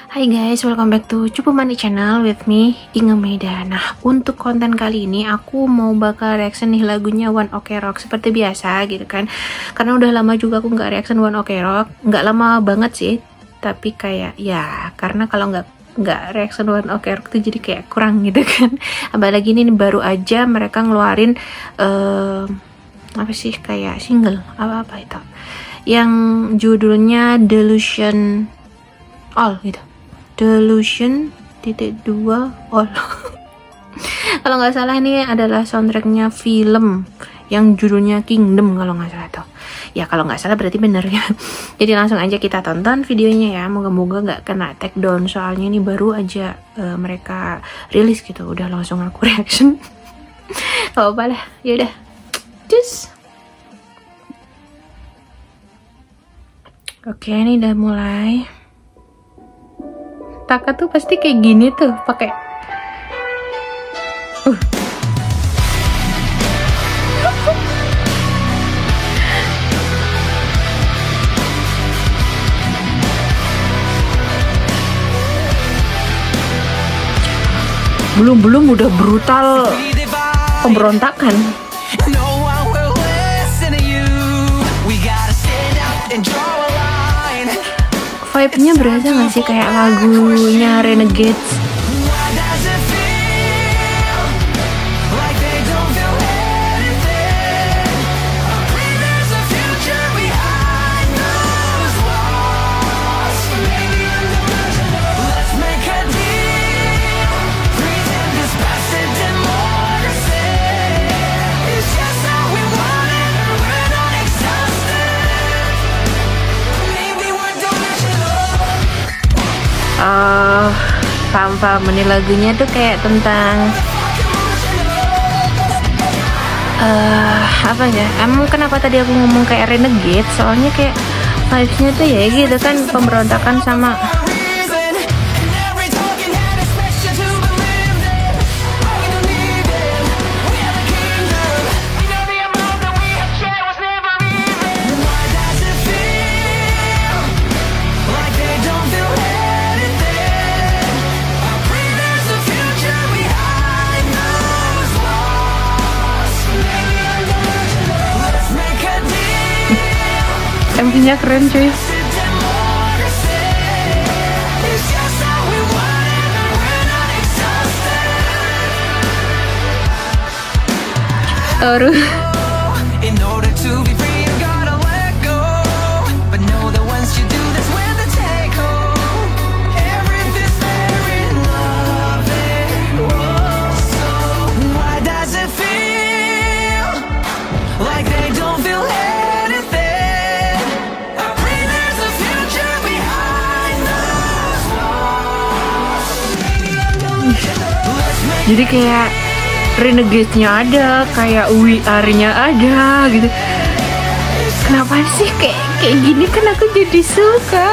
Hai guys, welcome back to Cupu Mani Channel with me, Inge Meda. Nah, untuk konten kali ini aku mau bakal reaction nih lagunya One Ok Rock seperti biasa gitu kan. Karena udah lama juga aku nggak reaction One Ok Rock, nggak lama banget sih. Tapi kayak ya, karena kalau nggak reaction One Ok Rock tuh jadi kayak kurang gitu kan. Apalagi ini baru aja mereka ngeluarin apa sih kayak single apa itu, yang judulnya Delusion All gitu. Delusion .2 All. Kalau nggak salah ini adalah soundtracknya film yang judulnya Kingdom kalau nggak salah tuh. Ya kalau nggak salah berarti bener ya. Jadi langsung aja kita tonton videonya ya. Moga-moga nggak kena take down soalnya ini baru aja mereka rilis gitu. Udah langsung aku reaction. Gak apa-apa lah. Yaudah. Cus. Oke, ini udah mulai. Taka tuh pasti kayak gini tuh, pakai belum udah brutal pemberontakan. Vibe-nya berasa gak sih kayak lagunya Renegades? Paham ini lagunya tuh kayak tentang apa ya, emang kenapa tadi aku ngomong kayak Renegade, soalnya kayak vibes-nya tuh ya gitu kan, pemberontakan sama MV-nya keren cuy. Jadi kayak Renegade-nya ada, kayak We Are-nya ada gitu. Kenapa sih kayak gini kan aku jadi suka.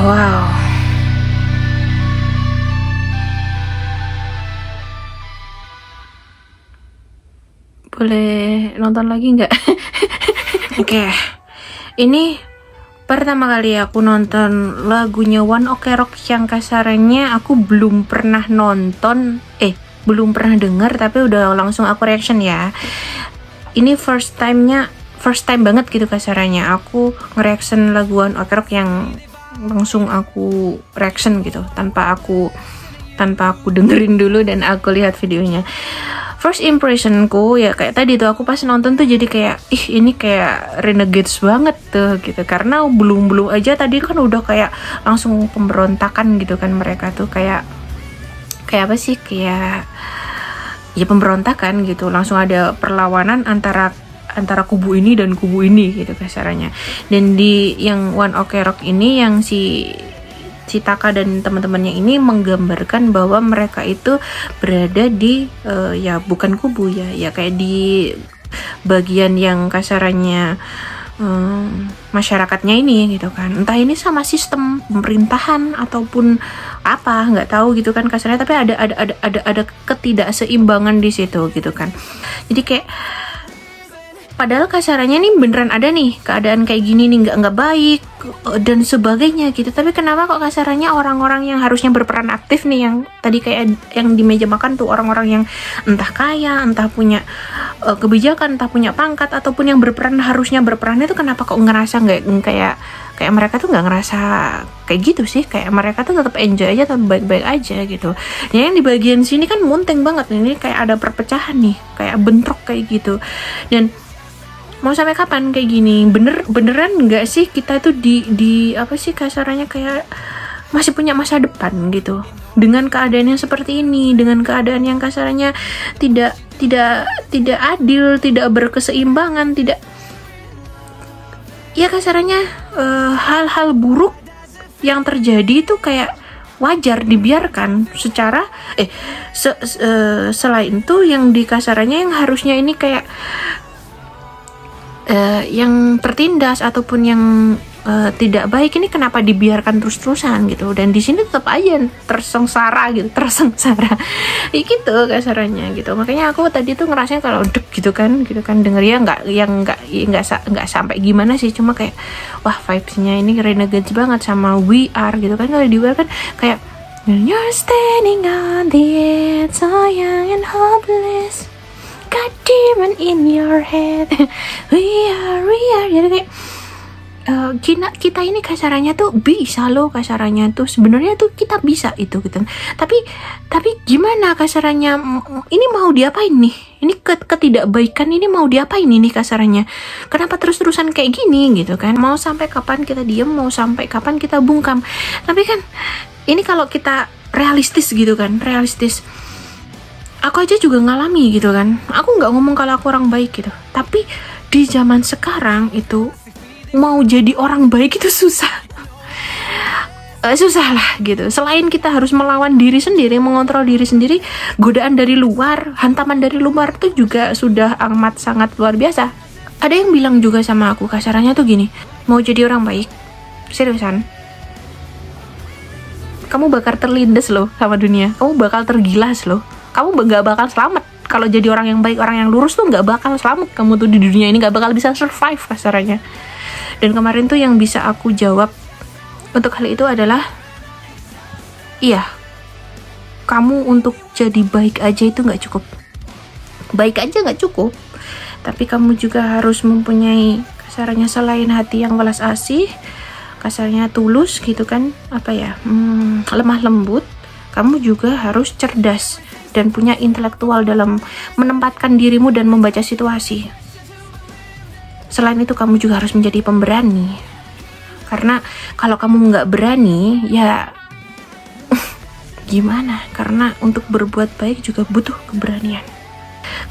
Wow. Boleh nonton lagi nggak? Oke. Ini pertama kali aku nonton lagunya One Ok Rock yang kasarannya aku belum pernah nonton, belum pernah denger, tapi udah langsung aku reaction ya. Ini first time banget gitu kasarannya aku nge-reaction lagu One Ok Rock yang langsung aku reaction gitu tanpa aku dengerin dulu dan aku lihat videonya. First impressionku ya kayak tadi tuh, aku pas nonton tuh jadi kayak ini kayak Renegades banget tuh gitu, karena belum aja tadi kan udah kayak langsung pemberontakan gitu kan, mereka tuh kayak apa sih, kayak ya pemberontakan gitu, langsung ada perlawanan antara kubu ini dan kubu ini gitu kasarannya. Dan di yang One Ok Rock ini yang si Taka dan teman-temannya ini menggambarkan bahwa mereka itu berada di ya bukan kubu ya kayak di bagian yang kasarannya masyarakatnya ini gitu kan, entah ini sama sistem pemerintahan ataupun apa nggak tahu gitu kan kasarnya, tapi ada ketidakseimbangan di situ gitu kan. Jadi kayak padahal kasarannya nih beneran ada nih keadaan kayak gini nih nggak baik dan sebagainya gitu, tapi kenapa kok kasarannya orang-orang yang harusnya berperan aktif nih, yang tadi kayak yang di meja makan tuh, orang-orang yang entah kaya, entah punya kebijakan, entah punya pangkat ataupun yang berperan harusnya berperan, itu kenapa kok ngerasa nggak kayak mereka tuh nggak ngerasa kayak gitu sih, kayak mereka tuh tetap enjoy aja, tetap baik-baik aja gitu. Yang di bagian sini kan munteng banget, ini kayak ada perpecahan nih, kayak bentrok kayak gitu. Dan mau sampai kapan kayak gini? Beneran nggak sih kita tuh di apa sih kasarannya kayak masih punya masa depan gitu dengan keadaan yang seperti ini, dengan keadaan yang kasarannya tidak adil, tidak berkeseimbangan, tidak ya kasarannya hal-hal buruk yang terjadi itu kayak wajar dibiarkan secara selain itu yang di kasarannya yang harusnya ini kayak yang tertindas ataupun yang tidak baik ini kenapa dibiarkan terus-terusan gitu, dan di sini tetap aja tersengsara gitu gitu kasarannya gitu. Makanya aku tadi tuh ngerasain kalau dek gitu kan denger ya nggak sampai gimana sih, cuma kayak wah vibesnya ini renegades banget sama We Are gitu kan. Kalau di We Are kan kayak you're standing on the edge so young and hopeless, got demon in your head, we are jadi kayak kita ini kasarannya tuh bisa loh, kasarannya tuh sebenarnya tuh kita bisa itu gitu. Tapi gimana kasarannya ini mau diapain nih? Ini ketidakbaikan ini mau diapain ini kasarannya? Kenapa terus-terusan kayak gini gitu kan? Mau sampai kapan kita diem? Mau sampai kapan kita bungkam? Tapi kan ini kalau kita realistis gitu kan, realistis. Aku aja juga ngalami gitu kan. Aku nggak ngomong kalau aku orang baik gitu. Tapi di zaman sekarang itu mau jadi orang baik itu susah. Susah lah gitu. Selain kita harus melawan diri sendiri, mengontrol diri sendiri, godaan dari luar, hantaman dari luar itu juga sudah amat sangat luar biasa. Ada yang bilang juga sama aku kasarannya tuh gini, mau jadi orang baik, seriusan, kamu bakal terlindas loh sama dunia, kamu bakal tergilas loh, kamu nggak bakal selamat. Kalau jadi orang yang baik, orang yang lurus tuh nggak bakal selamat. Kamu tuh di dunia ini nggak bakal bisa survive kasarannya. Dan kemarin tuh yang bisa aku jawab untuk hal itu adalah, iya, kamu untuk jadi baik aja itu nggak cukup. Baik aja nggak cukup, tapi kamu juga harus mempunyai kasarannya selain hati yang welas asih, kasarnya tulus gitu kan, apa ya, lemah lembut. Kamu juga harus cerdas dan punya intelektual dalam menempatkan dirimu dan membaca situasi. Selain itu kamu juga harus menjadi pemberani, karena kalau kamu nggak berani ya gimana, karena untuk berbuat baik juga butuh keberanian.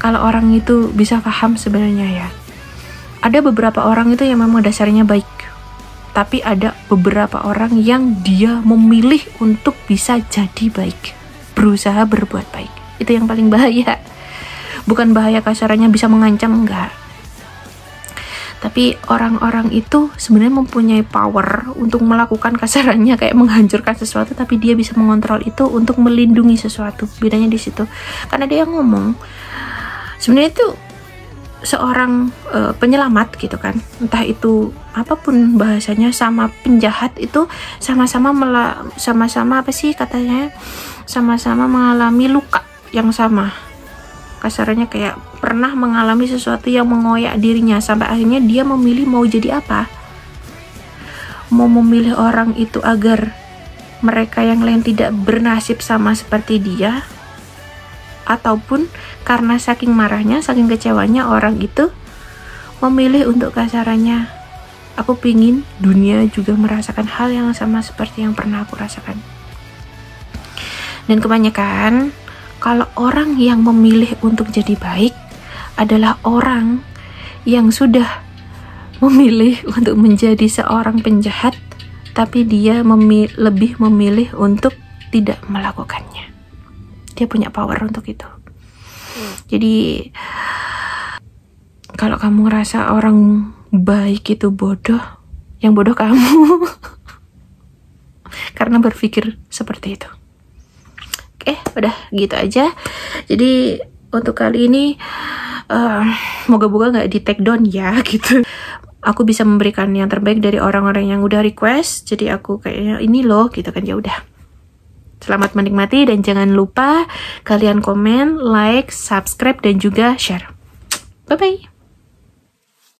Kalau orang itu bisa paham sebenarnya ya, ada beberapa orang itu yang memang dasarnya baik, tapi ada beberapa orang yang dia memilih untuk bisa jadi baik, berusaha berbuat baik. Itu yang paling bahaya. Bukan bahaya kasarannya bisa mengancam, enggak. Tapi orang-orang itu sebenarnya mempunyai power untuk melakukan kasarannya kayak menghancurkan sesuatu, tapi dia bisa mengontrol itu untuk melindungi sesuatu. Bedanya di situ. Karena dia ngomong, sebenarnya itu seorang penyelamat gitu kan, entah itu apapun bahasanya, sama penjahat itu sama-sama apa sih katanya, sama-sama mengalami luka yang sama. Kasarannya kayak pernah mengalami sesuatu yang mengoyak dirinya sampai akhirnya dia memilih mau jadi apa. Mau memilih orang itu agar mereka yang lain tidak bernasib sama seperti dia, ataupun karena saking marahnya, saking kecewanya orang itu memilih untuk kasarannya, aku pingin dunia juga merasakan hal yang sama seperti yang pernah aku rasakan. Dan kebanyakan kalau orang yang memilih untuk jadi baik adalah orang yang sudah memilih untuk menjadi seorang penjahat tapi dia lebih memilih untuk tidak melakukannya. Dia punya power untuk itu. Jadi kalau kamu ngerasa orang baik itu bodoh, yang bodoh kamu. Karena berpikir seperti itu. Oke, udah gitu aja. Jadi untuk kali ini moga-moga nggak di take down ya gitu. Aku bisa memberikan yang terbaik dari orang-orang yang udah request. Jadi aku kayaknya ini loh gitu kan, ya udah. Selamat menikmati dan jangan lupa kalian komen, like, subscribe dan juga share. Bye bye.